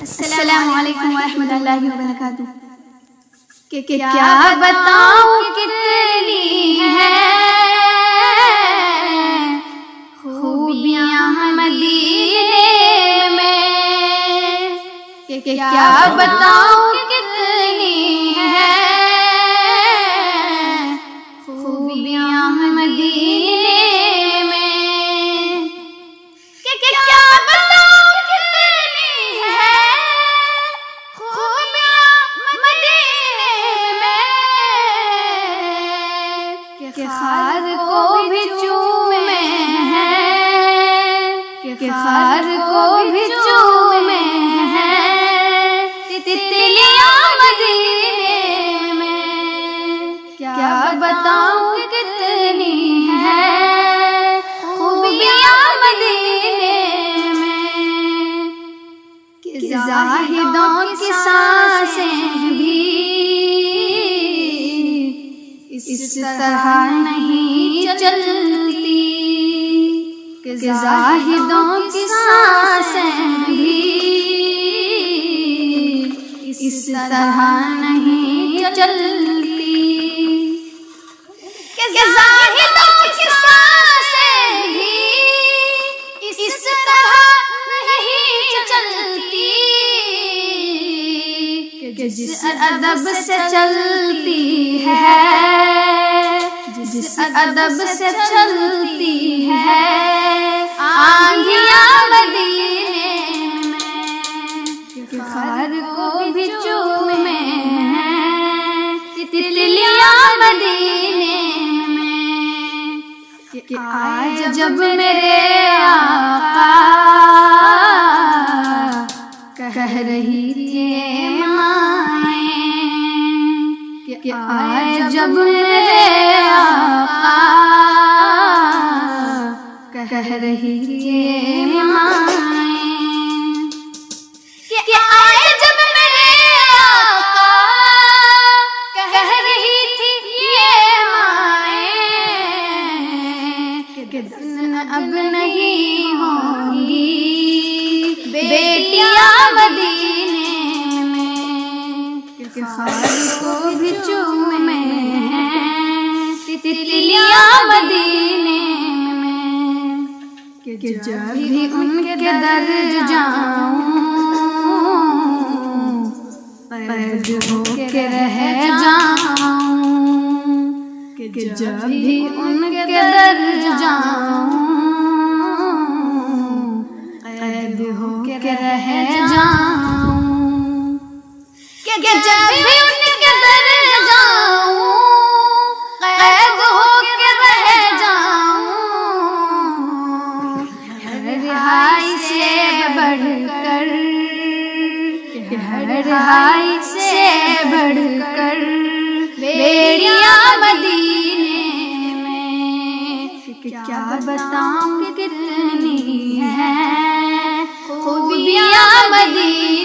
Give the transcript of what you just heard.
السلام علیکم ورحمۃ اللہ وبرکاتہ۔ کہ کیا بتاؤں کتنی ہیں خوبیاں مدینے میں، کہ کیا بتاؤں کتنی ہیں خوبیاں مدینے میں، کہ کیا بتاؤں کتنی ہیں خوبیاں مدینے میں، کہ خار کو بھی چومے ہیں، کہ خار کو بھی چومے ہیں تتلیاں مدینے میں، کیا بتاؤں کتنی ہیں خوبیاں مدینے میں، کہ زاہدوں کی سانسیں بھی اس طرح نہیں چلتی، کہ زاہدوں کی سانسیں بھی اس طرح نہیں چلتی، کہ زاہدوں کی سانسیں بھی اس طرح نہیں چلتی، کہ جس ادب سے چلتی ہے، جس ادب سے چلتی ہے آندھیاں مدینے میں، کہ خار کو بھی چومے ہیں تتلیاں مدینے میں، کہ آئے جب میرے آقا کہہ رہی تھی مائیں، کہ آئے جب میرے آقا کہہ رہی تھی مائیں، کہ آئے جب میرے آقا کہہ رہی تھی یہ مائیں، کہ اب نہیں ہوں گی بیٹیاں مدینے میں، کہ خار کو بھی چومے ہیں تتلیاں مدینے میں، کہ جب بھی ان کے در جاؤں قید ہو کے رہ جاؤں، کہ جب بھی ان کے در جاؤں قید ہو کے رہ جاؤں، کہ جب بھی ان کے در جاؤں قید ہو کے رہ جاؤں، ہر رہائی سے بڑھ کر، ہر رہائی سے بڑھ کر بیڑیاں مدینے میں، کہ کیا بتاؤں کتنی ہیں خوبیاں مدینے